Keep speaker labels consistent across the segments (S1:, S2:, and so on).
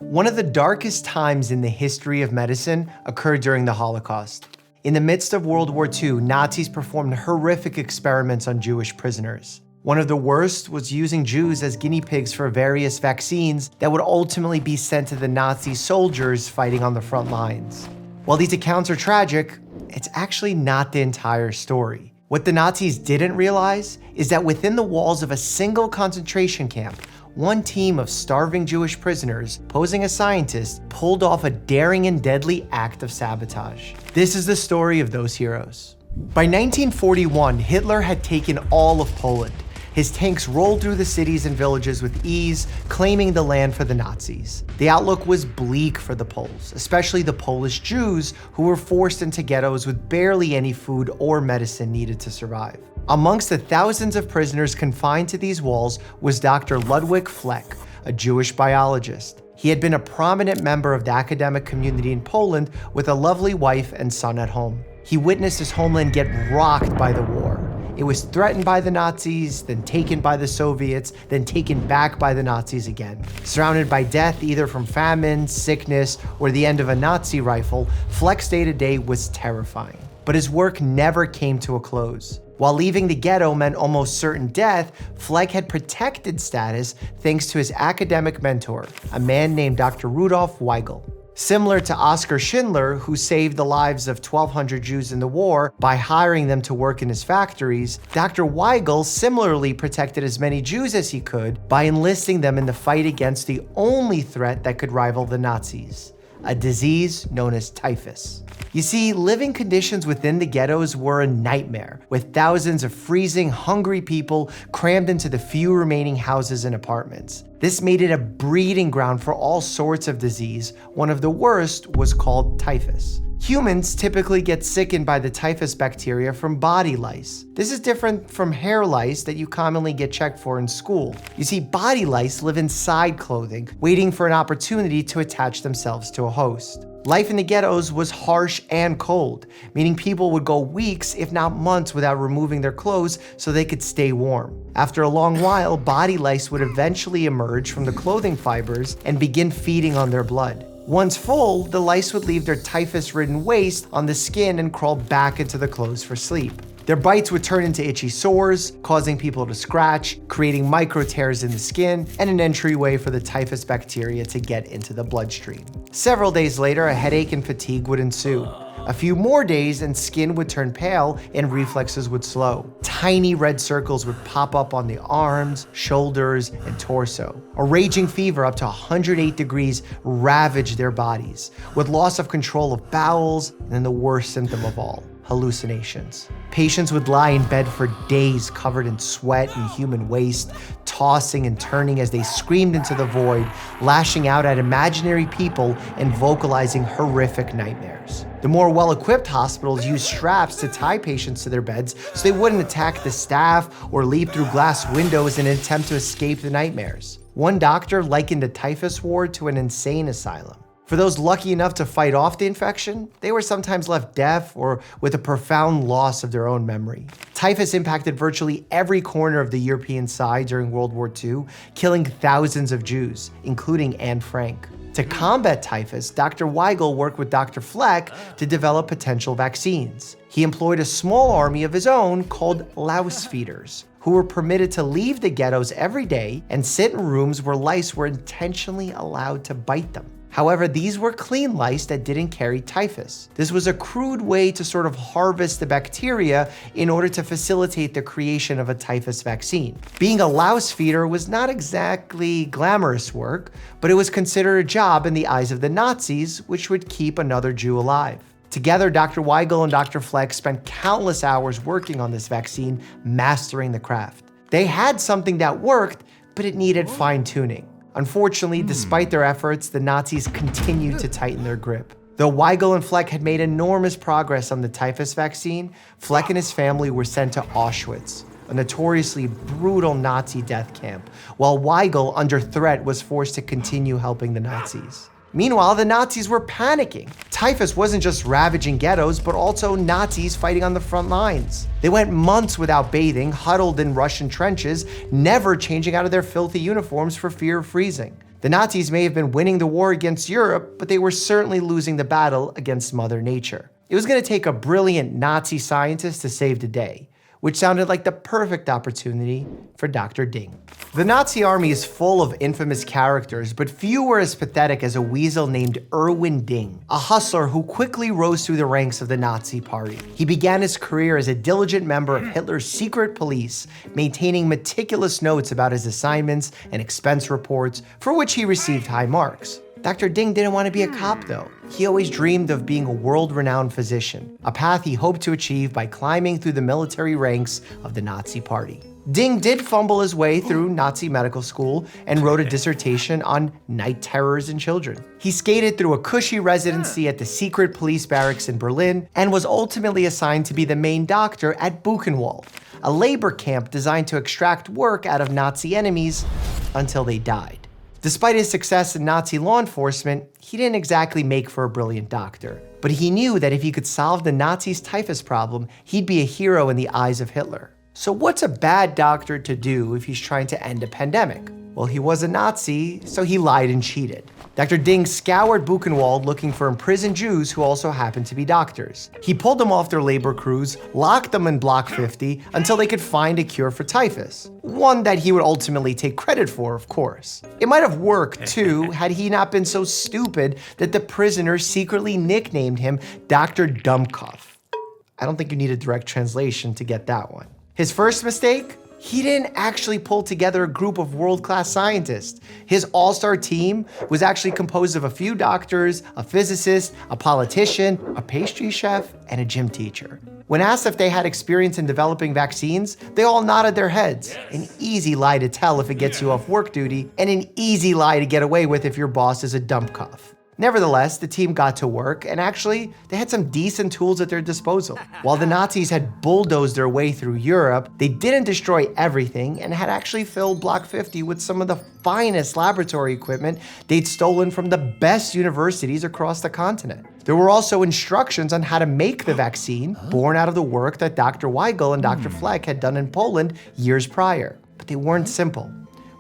S1: One of the darkest times in the history of medicine occurred during the Holocaust. In the midst of World War II, Nazis performed horrific experiments on Jewish prisoners. One of the worst was using Jews as guinea pigs for various vaccines that would ultimately be sent to the Nazi soldiers fighting on the front lines. While these accounts are tragic, it's actually not the entire story. What the Nazis didn't realize is that within the walls of a single concentration camp, one team of starving Jewish prisoners, posing as scientists, pulled off a daring and deadly act of sabotage. This is the story of those heroes. By 1941, Hitler had taken all of Poland. His tanks rolled through the cities and villages with ease, claiming the land for the Nazis. The outlook was bleak for the Poles, especially the Polish Jews, who were forced into ghettos with barely any food or medicine needed to survive. Amongst the thousands of prisoners confined to these walls was Dr. Ludwig Fleck, a Jewish biologist. He had been a prominent member of the academic community in Poland with a lovely wife and son at home. He witnessed his homeland get rocked by the war. It was threatened by the Nazis, then taken by the Soviets, then taken back by the Nazis again. Surrounded by death either from famine, sickness, or the end of a Nazi rifle, Fleck's day-to-day was terrifying. But his work never came to a close. While leaving the ghetto meant almost certain death, Fleck had protected status thanks to his academic mentor, a man named Dr. Rudolf Weigel. Similar to Oskar Schindler, who saved the lives of 1,200 Jews in the war by hiring them to work in his factories, Dr. Weigel similarly protected as many Jews as he could by enlisting them in the fight against the only threat that could rival the Nazis, a disease known as typhus. You see, living conditions within the ghettos were a nightmare, with thousands of freezing, hungry people crammed into the few remaining houses and apartments. This made it a breeding ground for all sorts of disease. One of the worst was called typhus. Humans typically get sickened by the typhus bacteria from body lice. This is different from hair lice that you commonly get checked for in school. You see, body lice live inside clothing, waiting for an opportunity to attach themselves to a host. Life in the ghettos was harsh and cold, meaning people would go weeks, if not months, without removing their clothes so they could stay warm. After a long while, body lice would eventually emerge from the clothing fibers and begin feeding on their blood. Once full, the lice would leave their typhus-ridden waste on the skin and crawl back into the clothes for sleep. Their bites would turn into itchy sores, causing people to scratch, creating micro tears in the skin, and an entryway for the typhus bacteria to get into the bloodstream. Several days later, a headache and fatigue would ensue. A few more days and skin would turn pale and reflexes would slow. Tiny red circles would pop up on the arms, shoulders, and torso. A raging fever up to 108 degrees ravaged their bodies, with loss of control of bowels, and then the worst symptom of all, hallucinations. Patients would lie in bed for days covered in sweat and human waste, tossing and turning as they screamed into the void, lashing out at imaginary people and vocalizing horrific nightmares. The more well-equipped hospitals used straps to tie patients to their beds so they wouldn't attack the staff or leap through glass windows in an attempt to escape the nightmares. One doctor likened a typhus ward to an insane asylum. For those lucky enough to fight off the infection, they were sometimes left deaf or with a profound loss of their own memory. Typhus impacted virtually every corner of the European side during World War II, killing thousands of Jews, including Anne Frank. To combat typhus, Dr. Weigel worked with Dr. Fleck to develop potential vaccines. He employed a small army of his own called louse feeders, who were permitted to leave the ghettos every day and sit in rooms where lice were intentionally allowed to bite them. However, these were clean lice that didn't carry typhus. This was a crude way to sort of harvest the bacteria in order to facilitate the creation of a typhus vaccine. Being a louse feeder was not exactly glamorous work, but it was considered a job in the eyes of the Nazis, which would keep another Jew alive. Together, Dr. Weigel and Dr. Fleck spent countless hours working on this vaccine, mastering the craft. They had something that worked, but it needed fine-tuning. Unfortunately, despite their efforts, the Nazis continued to tighten their grip. Though Weigel and Fleck had made enormous progress on the typhus vaccine, Fleck and his family were sent to Auschwitz, a notoriously brutal Nazi death camp, while Weigel, under threat, was forced to continue helping the Nazis. Meanwhile, the Nazis were panicking. Typhus wasn't just ravaging ghettos, but also Nazis fighting on the front lines. They went months without bathing, huddled in Russian trenches, never changing out of their filthy uniforms for fear of freezing. The Nazis may have been winning the war against Europe, but they were certainly losing the battle against Mother Nature. It was going to take a brilliant Nazi scientist to save the day, which sounded like the perfect opportunity for Dr. Ding. The Nazi army is full of infamous characters, but few were as pathetic as a weasel named Erwin Ding, a hustler who quickly rose through the ranks of the Nazi party. He began his career as a diligent member of Hitler's secret police, maintaining meticulous notes about his assignments and expense reports, for which he received high marks. Dr. Ding didn't want to be a cop, though. He always dreamed of being a world-renowned physician, a path he hoped to achieve by climbing through the military ranks of the Nazi Party. Ding did fumble his way through Nazi medical school and wrote a dissertation on night terrors in children. He skated through a cushy residency at the secret police barracks in Berlin and was ultimately assigned to be the main doctor at Buchenwald, a labor camp designed to extract work out of Nazi enemies until they died. Despite his success in Nazi law enforcement, he didn't exactly make for a brilliant doctor. But he knew that if he could solve the Nazis' typhus problem, he'd be a hero in the eyes of Hitler. So what's a bad doctor to do if he's trying to end a pandemic? Well, he was a Nazi, so he lied and cheated. Dr. Ding scoured Buchenwald looking for imprisoned Jews who also happened to be doctors. He pulled them off their labor crews, locked them in Block 50 until they could find a cure for typhus. One that he would ultimately take credit for, of course. It might have worked, too, had he not been so stupid that the prisoners secretly nicknamed him Dr. Dummkopf. I don't think you need a direct translation to get that one. His first mistake? He didn't actually pull together a group of world-class scientists. His all-star team was actually composed of a few doctors, a physicist, a politician, a pastry chef, and a gym teacher. When asked if they had experience in developing vaccines, they all nodded their heads. An easy lie to tell if it gets you off work duty, and an easy lie to get away with if your boss is a Dummkopf. Nevertheless, the team got to work, and actually, they had some decent tools at their disposal. While the Nazis had bulldozed their way through Europe, they didn't destroy everything and had actually filled Block 50 with some of the finest laboratory equipment they'd stolen from the best universities across the continent. There were also instructions on how to make the vaccine, born out of the work that Dr. Weigum and Dr. Fleck had done in Poland years prior. But they weren't simple.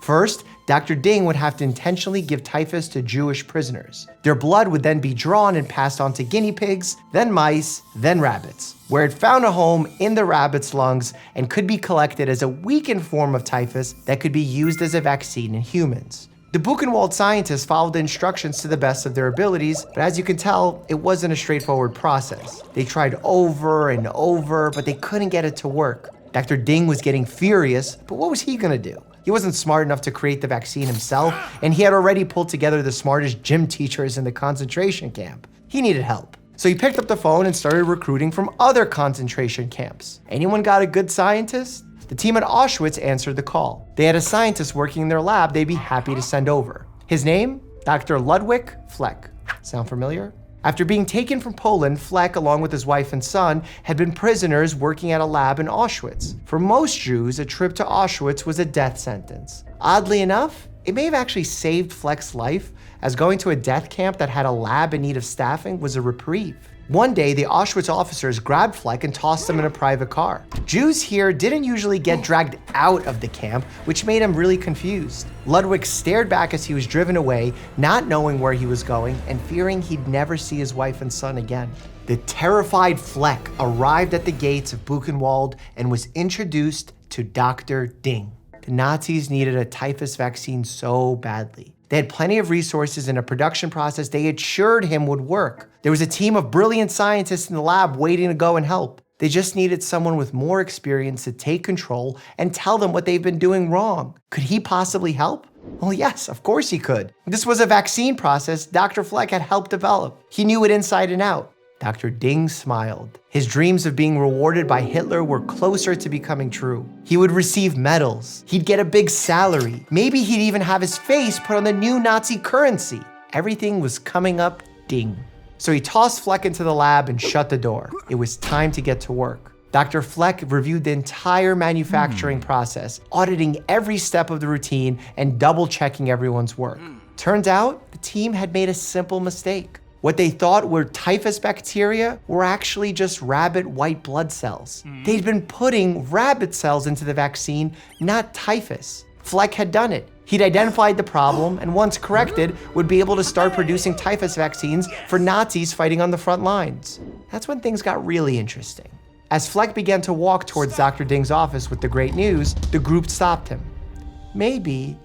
S1: First, Dr. Ding would have to intentionally give typhus to Jewish prisoners. Their blood would then be drawn and passed on to guinea pigs, then mice, then rabbits, where it found a home in the rabbit's lungs and could be collected as a weakened form of typhus that could be used as a vaccine in humans. The Buchenwald scientists followed the instructions to the best of their abilities, but as you can tell, it wasn't a straightforward process. They tried over and over, but they couldn't get it to work. Dr. Ding was getting furious, but what was he gonna do? He wasn't smart enough to create the vaccine himself, and he had already pulled together the smartest gym teachers in the concentration camp. He needed help. So he picked up the phone and started recruiting from other concentration camps. Anyone got a good scientist? The team at Auschwitz answered the call. They had a scientist working in their lab they'd be happy to send over. His name? Dr. Ludwig Fleck. Sound familiar? After being taken from Poland, Fleck, along with his wife and son, had been prisoners working at a lab in Auschwitz. For most Jews, a trip to Auschwitz was a death sentence. Oddly enough, it may have actually saved Fleck's life, as going to a death camp that had a lab in need of staffing was a reprieve. One day, the Auschwitz officers grabbed Fleck and tossed him in a private car. Jews here didn't usually get dragged out of the camp, which made him really confused. Ludwig stared back as he was driven away, not knowing where he was going and fearing he'd never see his wife and son again. The terrified Fleck arrived at the gates of Buchenwald and was introduced to Dr. Ding. The Nazis needed a typhus vaccine so badly. They had plenty of resources and a production process they assured him would work. There was a team of brilliant scientists in the lab waiting to go and help. They just needed someone with more experience to take control and tell them what they've been doing wrong. Could he possibly help? Well, yes, of course he could. This was a vaccine process Dr. Fleck had helped develop. He knew it inside and out. Dr. Ding smiled. His dreams of being rewarded by Hitler were closer to becoming true. He would receive medals. He'd get a big salary. Maybe he'd even have his face put on the new Nazi currency. Everything was coming up Ding. So he tossed Fleck into the lab and shut the door. It was time to get to work. Dr. Fleck reviewed the entire manufacturing process, auditing every step of the routine and double-checking everyone's work. Turns out, the team had made a simple mistake. What they thought were typhus bacteria were actually just rabbit white blood cells. They'd been putting rabbit cells into the vaccine, not typhus. Fleck had done it. He'd identified the problem and once corrected, would be able to start producing typhus vaccines for Nazis fighting on the front lines. That's when things got really interesting. As Fleck began to walk towards Dr. Ding's office with the great news, the group stopped him. Maybe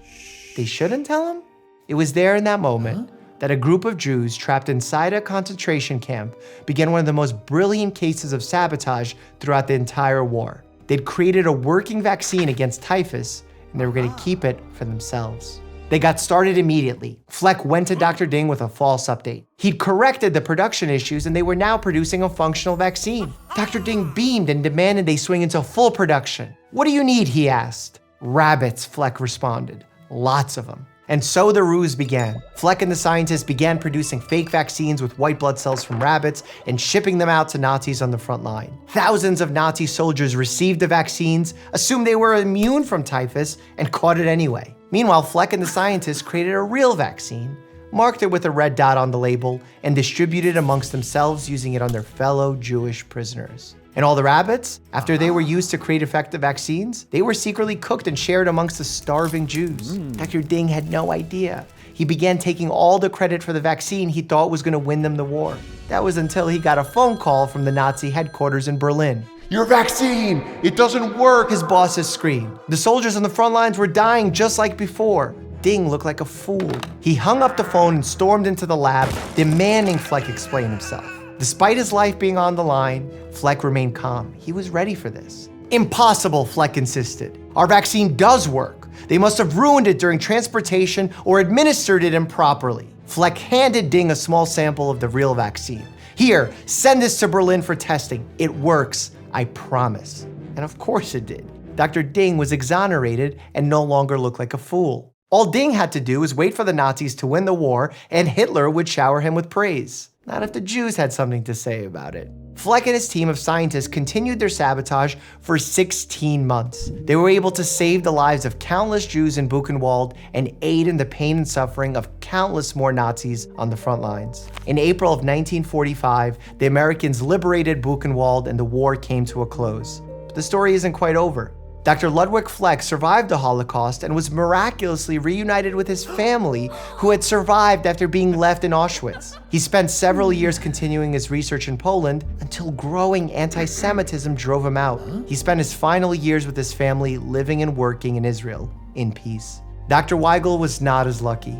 S1: they shouldn't tell him? It was there in that moment that a group of Jews trapped inside a concentration camp began one of the most brilliant cases of sabotage throughout the entire war. They'd created a working vaccine against typhus, and they were going to keep it for themselves. They got started immediately. Fleck went to Dr. Ding with a false update. He'd corrected the production issues, and they were now producing a functional vaccine. Dr. Ding beamed and demanded they swing into full production. "What do you need?" he asked. "Rabbits," Fleck responded. "Lots of them." And so the ruse began. Fleck and the scientists began producing fake vaccines with white blood cells from rabbits and shipping them out to Nazis on the front line. Thousands of Nazi soldiers received the vaccines, assumed they were immune from typhus, and caught it anyway. Meanwhile, Fleck and the scientists created a real vaccine, marked it with a red dot on the label, and distributed amongst themselves using it on their fellow Jewish prisoners. And all the rabbits, after they were used to create effective vaccines, they were secretly cooked and shared amongst the starving Jews. Dr. Ding had no idea. He began taking all the credit for the vaccine he thought was going to win them the war. That was until he got a phone call from the Nazi headquarters in Berlin. "Your vaccine! It doesn't work!" his bosses screamed. The soldiers on the front lines were dying just like before. Ding looked like a fool. He hung up the phone and stormed into the lab, demanding Fleck explain himself. Despite his life being on the line, Fleck remained calm. He was ready for this. "Impossible," Fleck insisted. "Our vaccine does work. They must have ruined it during transportation or administered it improperly." Fleck handed Ding a small sample of the real vaccine. "Here, send this to Berlin for testing. It works, I promise." And of course it did. Dr. Ding was exonerated and no longer looked like a fool. All Ding had to do was wait for the Nazis to win the war, and Hitler would shower him with praise. Not if the Jews had something to say about it. Fleck and his team of scientists continued their sabotage for 16 months. They were able to save the lives of countless Jews in Buchenwald and aid in the pain and suffering of countless more Nazis on the front lines. In April of 1945, the Americans liberated Buchenwald and the war came to a close. But the story isn't quite over. Dr. Ludwig Fleck survived the Holocaust and was miraculously reunited with his family, who had survived after being left in Auschwitz. He spent several years continuing his research in Poland until growing anti-Semitism drove him out. He spent his final years with his family living and working in Israel in peace. Dr. Weigel was not as lucky.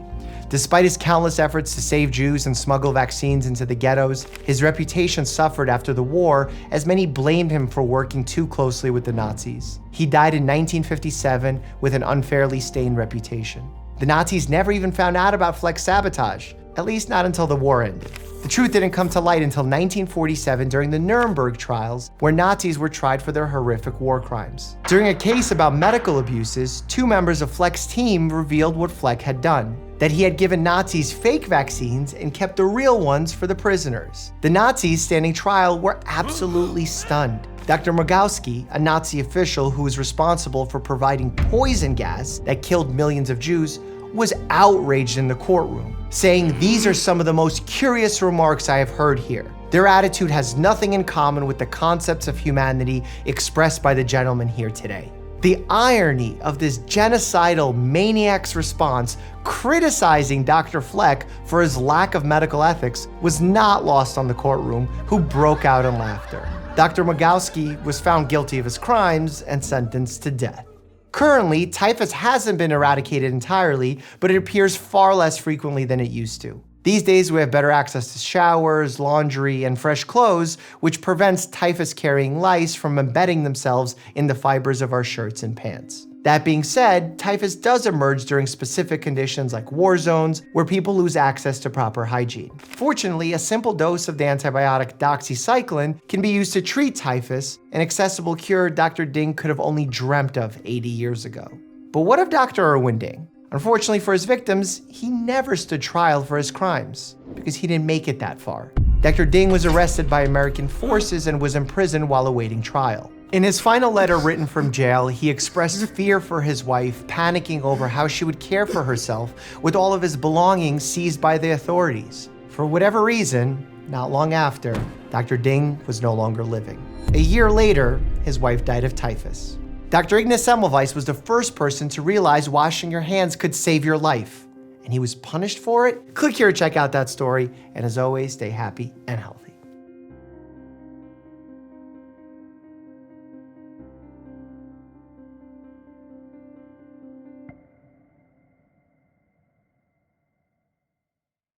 S1: Despite his countless efforts to save Jews and smuggle vaccines into the ghettos, his reputation suffered after the war as many blamed him for working too closely with the Nazis. He died in 1957 with an unfairly stained reputation. The Nazis never even found out about Fleck's sabotage, at least not until the war ended. The truth didn't come to light until 1947 during the Nuremberg trials, where Nazis were tried for their horrific war crimes. During a case about medical abuses, 2 members of Fleck's team revealed what Fleck had done: that he had given Nazis fake vaccines and kept the real ones for the prisoners. The Nazis standing trial were absolutely stunned. Dr. Mogowski, a Nazi official who was responsible for providing poison gas that killed millions of Jews, was outraged in the courtroom, saying, "These are some of the most curious remarks I have heard here. Their attitude has nothing in common with the concepts of humanity expressed by the gentleman here today." The irony of this genocidal maniac's response, criticizing Dr. Fleck for his lack of medical ethics, was not lost on the courtroom, who broke out in laughter. Dr. Mogowski was found guilty of his crimes and sentenced to death. Currently, typhus hasn't been eradicated entirely, but it appears far less frequently than it used to. These days, we have better access to showers, laundry, and fresh clothes, which prevents typhus-carrying lice from embedding themselves in the fibers of our shirts and pants. That being said, typhus does emerge during specific conditions like war zones, where people lose access to proper hygiene. Fortunately, a simple dose of the antibiotic doxycycline can be used to treat typhus, an accessible cure Dr. Ding could have only dreamt of 80 years ago. But what of Dr. Erwin Ding? Unfortunately for his victims, he never stood trial for his crimes, because he didn't make it that far. Dr. Ding was arrested by American forces and was imprisoned while awaiting trial. In his final letter written from jail, he expressed fear for his wife, panicking over how she would care for herself with all of his belongings seized by the authorities. For whatever reason, not long after, Dr. Ding was no longer living. A year later, his wife died of typhus. Dr. Ignaz Semmelweis was the first person to realize washing your hands could save your life, and he was punished for it. Click here to check out that story, and as always, stay happy and healthy.